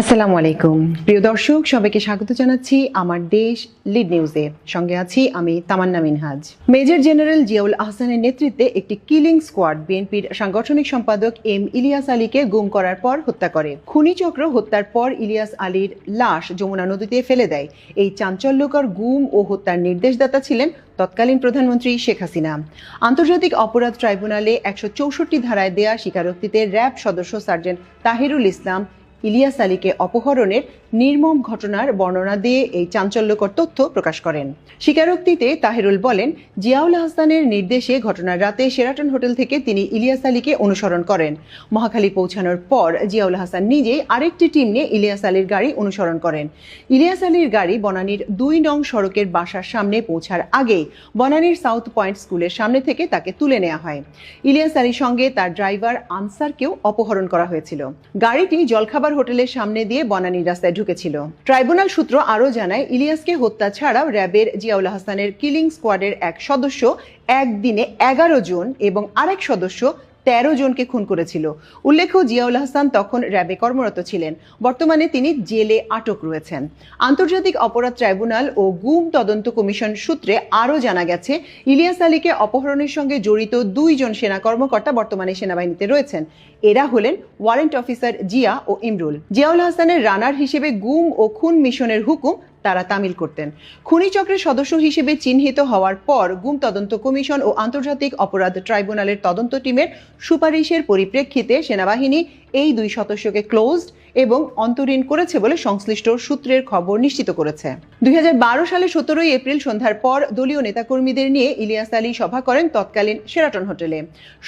আসসালামু আলাইকুম প্রিয় দর্শক, সবাইকে স্বাগত জানাচ্ছি আমার দেশ লিড নিউজে। সঙ্গে আছি আমি তামান্না মিনহাজ। মেজর জেনারেল জিয়াউল আহসানের নেতৃত্বে একটি কিলিং স্কোয়াড বিএনপির সাংগঠনিক সম্পাদক এম ইলিয়াস আলীকে গুম করার পর হত্যা করে। খুনি চক্র হত্যার পর ইলিয়াস আলীর লাশ যমুনা নদীতে ফেলে দেয়। এই চাঞ্চল্যকর গুম ও হত্যার নির্দেশদাতা ছিলেন তৎকালীন প্রধানমন্ত্রী শেখ হাসিনা। আন্তর্জাতিক অপরাধ ট্রাইব্যুনালে ১৬৪ ধারায় দেয়া স্বীকারোক্তিতে র্যাব সদস্য সার্জেন্ট তাহিরুল ইসলাম ইলিয়াস আলীকে অপহরণের নির্মম ঘটনার বর্ণনা দিয়ে এই চাঞ্চল্যকর তথ্য প্রকাশ করেন। স্বীকারোক্তিতে তাহিরুল বলেন, জিয়াউল আহসানের নির্দেশে ঘটনার রাতে শেরাটন হোটেল থেকে তিনি ইলিয়াস আলীকে অনুসরণ করেন। মহাখালী পৌঁছানোর পর জিয়াউল হাসান নিজেই আরেকটি টিম নিয়ে ইলিয়াস আলীর গাড়ি অনুসরণ করেন। ইলিয়াস আলীর গাড়ি বনানীর ২ নং সড়কের বাসার সামনে পৌঁছার আগেই বনানীর সাউথ পয়েন্ট স্কুলের সামনে থেকে তাকে তুলে নেওয়া হয়। ইলিয়াস আলীর সঙ্গে তার ড্রাইভার আনসারকেও অপহরণ করা হয়েছিল। গাড়িটি জলখাবার হোটেলের সামনে দিয়ে বনানীর রাস্তায় ঢুকেছিল। ট্রাইব্যুনাল সূত্র আরও জানায়, ইলিয়াসকে হত্যা ছাড়াও র্যাবের জিয়াউল হাসানের কিলিং স্কোয়াডের এক সদস্য একদিনে ১১ জন এবং আরেক সদস্য ১৩ জনকে খুন করেছিল। উল্লেখ্য, জিয়াউল হাসান তখন র্যাবে কর্মরত ছিলেন। বর্তমানে তিনি জেলে আটক রয়েছেন। আন্তর্জাতিক অপরাধ ট্রাইব্যুনাল ও গুম তদন্ত কমিশন সূত্রে আরও জানা গেছে, ইলিয়াস আলীকে অপহরণের সঙ্গে জড়িত ২ জন সেনা কর্মকর্তা বর্তমানে সেনাবাহিনীতে রয়েছেন। এরা হলেন ওয়ারেন্ট অফিসার জিয়া ও ইমরুল। জিয়াউল হাসানের রানার হিসেবে গুম ও খুন মিশনের হুকুম তারা তামিল করতেন। খুনি চক্রের সদস্য হিসেবে চিহ্নিত হওয়ার পর গুম তদন্ত কমিশন ও আন্তর্জাতিক অপরাধ ট্রাইব্যুনালের তদন্ত টিমের সুপারিশের পরিপ্রেক্ষিতে সেনাবাহিনী এই ২ সদস্যকে ক্লোজড এবং অন্তরীণ করেছে বলে সংশ্লিষ্ট সূত্রের খবর নিশ্চিত করেছে। ২০১২ সালে ১৭ এপ্রিল সন্ধ্যার পর দলীয় নেতাকর্মীদের নিয়ে ইলিয়াস আলী সভা করেন তৎকালীন শেরাটন হোটেলে।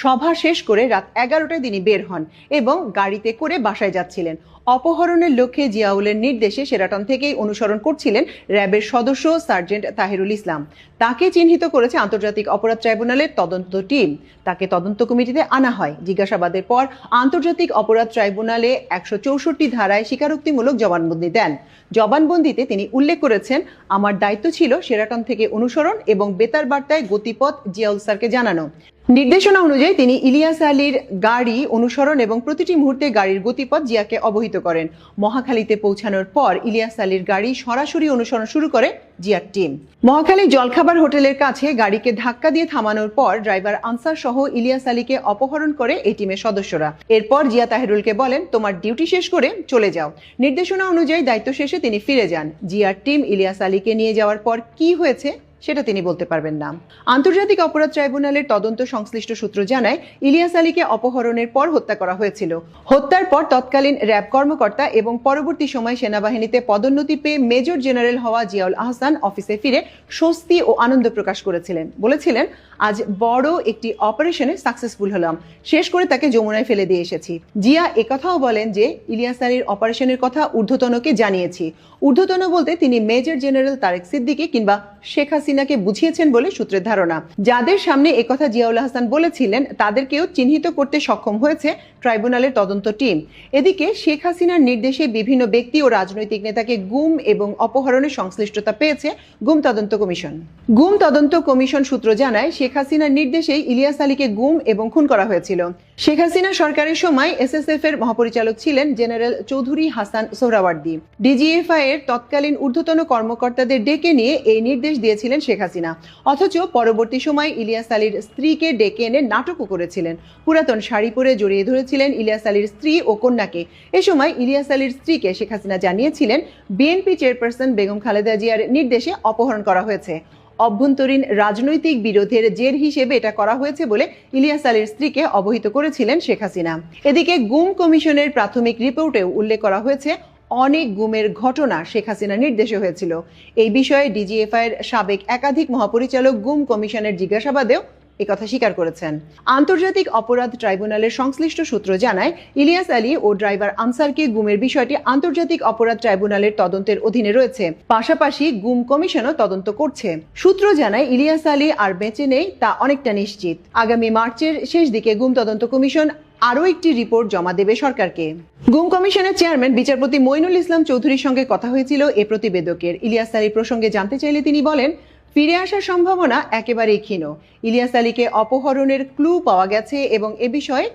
সভা শেষ করে রাত ১১টায় তিনি বের হন এবং গাড়িতে করে বাসায় যাচ্ছিলেন। অপহরণের লক্ষ্যে জিয়াউলের নির্দেশে শেরাটন থেকেই অনুসরণ করছিলেন র্যাবের সদস্য সার্জেন্ট তাহিরুল ইসলাম। তাকে চিহ্নিত করেছে আন্তর্জাতিক অপরাধ ট্রাইব্যুনালের তদন্ত টিম। তাকে তদন্ত কমিটিতে আনা হয়। জিজ্ঞাসাবাদের পর আন্তর্জাতিক অপরাধ ট্রাইব্যুনালে ১৬৪ ধারায় স্বীকারোক্তিমূলক জবানবন্দি দেন। জবানবন্দিতে তিনি উল্লেখ করেছেন, আমার দায়িত্ব ছিল শেরাটন থেকে অনুসরণ এবং বেতার বার্তায় গতিপথ জিয়াউল স্যারকে জানানো। নির্দেশনা অনুযায়ী তিনি ইলিয়াস আলীর গাড়ি অনুসরণ এবং প্রতিটি মুহূর্তে গাড়ির গতিপথ জিয়াকে অবহিত করেন। মহাখালীতে পৌঁছানোর পর ইলিয়াস আলীর গাড়ি সরাসরি অনুসরণ শুরু করে জিয়ার টিম। মহাখালী জলখাবার হোটেলের কাছে গাড়িকে ধাক্কা দিয়ে থামানোর পর ড্রাইভার আনসার সহ ইলিয়াস আলীকে অপহরণ করে এই টিমের সদস্যরা। এরপর জিয়া তাহিরুলকে বলেন, তোমার ডিউটি শেষ করে চলে যাও। নির্দেশনা অনুযায়ী দায়িত্ব শেষে তিনি ফিরে যান। জিয়ার টিম ইলিয়াস আলীকে নিয়ে যাওয়ার পর কি হয়েছে সেটা তিনি বলতে পারবেন না। আন্তর্জাতিক অপরাধ ট্রাইব্যুনালের তদন্ত সংশ্লিষ্ট সূত্র জানায়, ইলিয়াস আলীকে অপহরণের পর হত্যা করা হয়েছিল। হত্যার পর তৎকালীন র্যাব কর্মকর্তা এবং পরবর্তী সময় সেনাবাহিনীতে পদোন্নতি পেয়ে মেজর জেনারেল হওয়া জিয়াউল আহসান অফিসে ফিরে স্বস্তি ও আনন্দ প্রকাশ করেছিলেন। বলেছিলেন, আজ বড় একটি অপারেশনে সাকসেসফুল হলাম, শেষ করে তাকে যমুনায় ফেলে দিয়ে এসেছি। জিয়া একথাও বলেন যে, ইলিয়াস আলীর অপারেশনের কথা ঊর্ধ্বতনকে জানিয়েছি। ঊর্ধ্বতন বলতে তিনি মেজর জেনারেল তারেক সিদ্দিকী কিংবা শেখ হাসিনাকে বুঝিয়েছেন বলে সূত্রের ধারণা। যাদের সামনে একথা জিয়াউল হাসান বলেছিলেন তাদেরকেও চিহ্নিত করতে সক্ষম হয়েছে ট্রাইব্যুনালের তদন্ত টিম। এদিকে শেখ হাসিনার নির্দেশে বিভিন্ন ব্যক্তি ও রাজনৈতিক নেতাকে গুম এবং অপহরণের সংশ্লিষ্টতা পেয়েছে গুম তদন্ত কমিশন। গুম তদন্ত কমিশন সূত্র জানায়, শেখ হাসিনার নির্দেশেই ইলিয়াস আলীকে গুম এবং খুন করা হয়েছিল। শেখ হাসিনা সরকারের সময় এসএসএফ এর মহাপরিচালক ছিলেন জেনারেল চৌধুরী হাসান সোহরাওয়ার্দী। ডিজিএফআই এর তৎকালীন ঊর্ধ্বতন কর্মকর্তাদের ডেকে নিয়ে এই নির্দেশ দিয়েছিলেন শেখ হাসিনা। অথচ পরবর্তী সময় ইলিয়াস আলীর স্ত্রীকে ডেকে এনে নাটকও করেছিলেন। পুরাতন শাড়ি পরে জড়িয়ে ধরেছিলেন ইলিয়াস আলীর স্ত্রী ও কন্যাকে। এ সময় ইলিয়াস আলীর স্ত্রীকে শেখ হাসিনা জানিয়েছিলেন, বিএনপি চেয়ারপারসন বেগম খালেদা জিয়ার নির্দেশে অপহরণ করা হয়েছে। অভ্যন্তরীণ রাজনৈতিক বিরোধের জের হিসেবে এটা করা হয়েছে বলে ইলিয়াস আলীর স্ত্রীকে অবহিত করেছিলেন শেখ হাসিনা। এদিকে গুম কমিশনের প্রাথমিক রিপোর্টেও উল্লেখ করা হয়েছে, অনেক গুমের ঘটনা শেখ হাসিনার নির্দেশে হয়েছিল। এই বিষয়ে ডিজিএফআই এর সাবেক একাধিক মহাপরিচালক গুম কমিশনের জিজ্ঞাসাবাদেও একথা স্বীকার করেছেন। আন্তর্জাতিক অপরাধ ট্রাইব্যুনালের সংশ্লিষ্ট সূত্র জানায়, ইলিয়াস আলী ও ড্রাইভার আনসারকে গুমের বিষয়টি আন্তর্জাতিক অপরাধ ট্রাইব্যুনালের তদন্তের অধীনে রয়েছে। পাশাপাশি গুম কমিশনও তদন্ত করছে। সূত্র জানায়, ইলিয়াস আলী আর বেঁচে নেই তা অনেকটা নিশ্চিত। আগামী মার্চের শেষ দিকে গুম তদন্ত কমিশন আরও একটি রিপোর্ট জমা দেবে সরকারকে। গুম কমিশনের চেয়ারম্যান বিচারপতি মইনুল ইসলাম চৌধুরীর সঙ্গে কথা হয়েছিল এ প্রতিবেদকের। ইলিয়াস আলী প্রসঙ্গে জানতে চাইলে তিনি বলেন, ফিরে আসার সম্ভাবনা একেবারেই ক্ষীণ। ইলিয়াস আলীকে অপহরণের ক্লু পাওয়া গেছে এবং এ বিষয়ে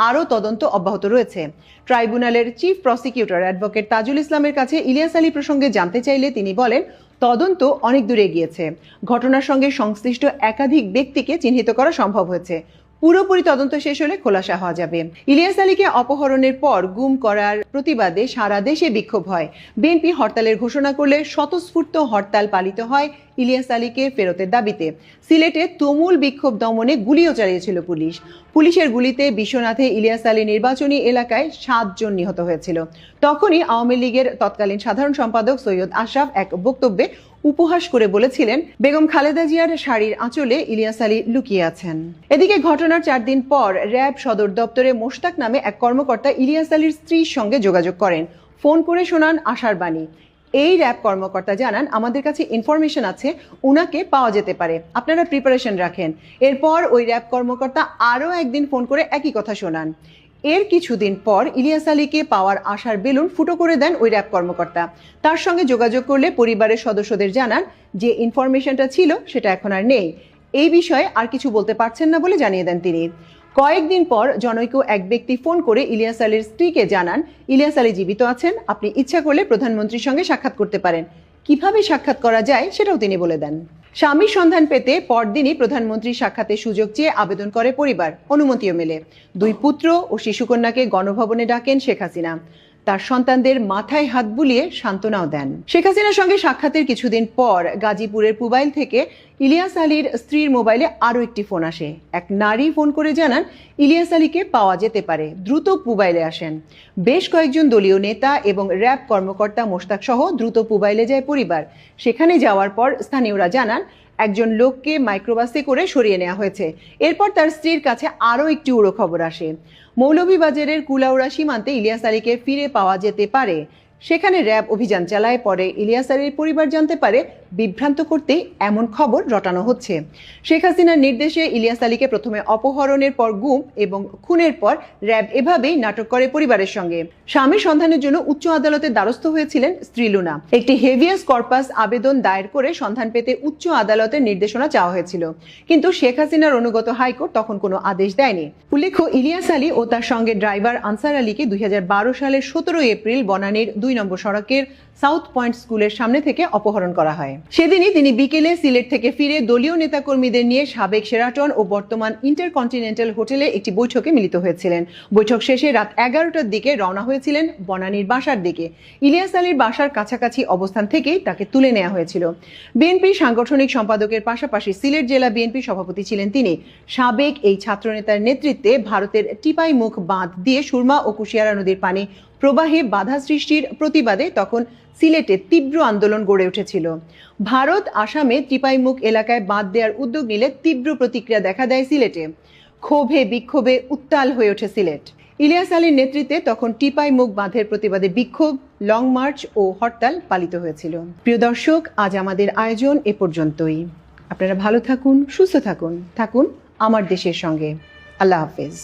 আরও তদন্ত অব্যাহত রয়েছে। ট্রাইব্যুনালের চিফ প্রসিকিউটর অ্যাডভোকেট তাজুল ইসলামের কাছে ইলিয়াস আলী প্রসঙ্গে জানতে চাইলে তিনি বলেন, তদন্ত অনেক দূরে এগিয়েছে। ঘটনার সঙ্গে সংশ্লিষ্ট একাধিক ব্যক্তিকে চিহ্নিত করা সম্ভব হয়েছে। পুরোপুরি তদন্ত শেষ হলে খোলাসা হওয়া যাবে। ইলিয়াস আলীকে অপহরণের পর গুম করার প্রতিবাদে সারা দেশে বিক্ষোভ হয়। বিএনপি হরতালের ঘোষণা করলে স্বতঃস্ফূর্ত হরতাল পালিত হয় ইলিয়াস আলীকে ফেরতের দাবিতে। সিলেটে তুমুল বিক্ষোভ দমনে গুলিও চালিয়েছিল পুলিশ। পুলিশের গুলিতে বিশ্বনাথে ইলিয়াস আলী নির্বাচনী এলাকায় 7 জন নিহত হয়েছিল। তখনই আওয়ামী লীগের তৎকালীন সাধারণ সম্পাদক সৈয়দ আশরাফ এক বক্তব্যে উপহাস করে বলেছিলেন, বেগম খালেদা জিয়ার শাড়ির আঁচলে ইলিয়াস আলী লুকিয়ে আছেন। এদিকে ঘটনার 4 দিন পর র‍্যাব সদর দপ্তরে মোশতাক নামে এক কর্মকর্তা ইলিয়াস আলীর স্ত্রীর সঙ্গে যোগাযোগ করেন। ফোন করে শোনান আশার বাণী। এই র‍্যাব কর্মকর্তা জানান, আমাদের কাছে ইনফরমেশন আছে উনাকে পাওয়া যেতে পারে, আপনারা প্রিপারেশন রাখেন। এরপর ওই র‍্যাব কর্মকর্তা আরও একদিন ফোন করে একই কথা শোনান। এর কিছুদিন পর ইলিয়াস আলীকে পাওয়ার আশার বেলুন ফুটো করে দেন ওই র‍্যাব কর্মকর্তা। তার সঙ্গে যোগাযোগ করলে পরিবারের সদস্যদের জানান যে ইনফরমেশনটা ছিল সেটা এখন আর নেই। এই বিষয়ে আর কিছু বলতে পারছেন না বলে জানিয়ে দেন তিনি। কয়েকদিন পর জনৈক এক ব্যক্তি ফোন করে ইলিয়াস আলীর স্ত্রীকে জানান, ইলিয়াস আলী জীবিত আছেন, আপনি ইচ্ছা করলে প্রধানমন্ত্রীর সঙ্গে সাক্ষাৎ করতে পারেন। কিভাবে সাক্ষাৎ করা যায় সেটাও তিনি বলে দেন। স্বামীর সন্ধান পেতে পরদিনই প্রধানমন্ত্রীর সাক্ষাতের সুযোগ চেয়ে আবেদন করে পরিবার, অনুমতিও মেলে। 2 পুত্র ও শিশুকন্যাকে গণভবনে ডাকেন শেখ হাসিনা। তার সন্তানদের মাথায় হাত বুলিয়ে সান্ত্বনাও দেন। শেখ হাসিনার সঙ্গে সাক্ষাতের কিছুদিন পর গাজীপুরের পুবাইল থেকে ইলিয়াস আলীর স্ত্রীর মোবাইলে আরও একটি ফোন আসে। এক নারী ফোন করে জানান, ইলিয়াস আলীকে পাওয়া যেতে পারে, দ্রুত পুবাইলে আসেন। বেশ কয়েকজন দলীয় নেতা এবং র‍্যাব কর্মকর্তা মোশতাক সহ দ্রুত পুবাইলে যায় পরিবার। সেখানে যাওয়ার পর স্থানীয়রা জানান, একজন লোককে মাইক্রোবাসে করে সরিয়ে নেওয়া হয়েছে। এরপর তার স্ত্রীর কাছে আরও একটি উড়ো খবর আসে, মৌলভীবাজারের কুলাউড়া সীমান্তে ইলিয়াস আলীকে ফিরে পাওয়া যেতে পারে। সেখানে র‍্যাব অভিযান চালায়। পরে ইলিয়াস আলীর পরিবার জানতে পারে বিভ্রান্ত করতেই এমন খবর রটানো হচ্ছে। শেখ হাসিনার নির্দেশে ইলিয়াস আলীকে প্রথমে অপহরণের পর গুম এবং খুনের পর র‍্যাব এভাবেই নাটক করে পরিবারের সঙ্গে। স্বামীর সন্ধানের জন্য উচ্চ আদালতের দ্বারস্থ হয়েছিলেন স্ত্রী লুনা। একটি হেভিয়াস কর্পাস আবেদন দায়ের করে সন্ধান পেতে উচ্চ আদালতের নির্দেশনা চাওয়া হয়েছিল, কিন্তু শেখ হাসিনার অনুগত হাইকোর্ট তখন কোনো আদেশ দেয়নি। উল্লেখ্য, ইলিয়াস আলী ও তার সঙ্গে ড্রাইভার আনসার আলীকে 2012 সালের 17 এপ্রিল বনানীর 2 নম্বর সড়কের সাউথ পয়েন্ট স্কুলের সামনে থেকে অপহরণ করা হয়। সেদিনই তিনি বিকেলে সিলেট থেকে ফিরে দলীয় নেতাকর্মীদের নিয়ে সাবেক শেরাটন ও বর্তমান ইন্টারকন্টিনেন্টাল হোটেলে একটি বৈঠকে মিলিত হয়েছিলেন। বৈঠক শেষে রাত 11টার দিকে রওনা হয়েছিলেন বনানীর বাসার দিকে। ইলিয়াস আলীর বাসার কাছাকাছি অবস্থান থেকেই তাকে তুলে নেওয়া হয়েছিল। বিএনপি সাংগঠনিক সম্পাদকের পাশাপাশি সিলেট জেলা বিএনপি সভাপতি ছিলেন তিনি। সাবেক এই ছাত্রনেতার নেতৃত্বে ভারতের টিপাইমুখ বাঁধ দিয়ে সুরমা ও কুশিয়ারা নদীর পানি প্রবাহে বাধা সৃষ্টির প্রতিবাদে তখন সিলেটে তীব্র আন্দোলন গড়ে উঠেছিল। ভারত আসামে টিপাইমুখ এলাকায় বাঁধ দেওয়ার উদ্যোগ নিলে তীব্র প্রতিক্রিয়া দেখা দেয় সিলেটে। ক্ষোভে বিক্ষোভে উত্তাল হয়ে ওঠে সিলেট। ইলিয়াস আলীর নেতৃত্বে তখন টিপাইমুখ বাঁধের প্রতিবাদে বিক্ষোভ, লং মার্চ ও হরতাল পালিত হয়েছিল। প্রিয় দর্শক, আজ আমাদের আয়োজন এ পর্যন্তই। আপনারা ভালো থাকুন, সুস্থ থাকুন, থাকুন আমার দেশের সঙ্গে। আল্লাহ হাফেজ।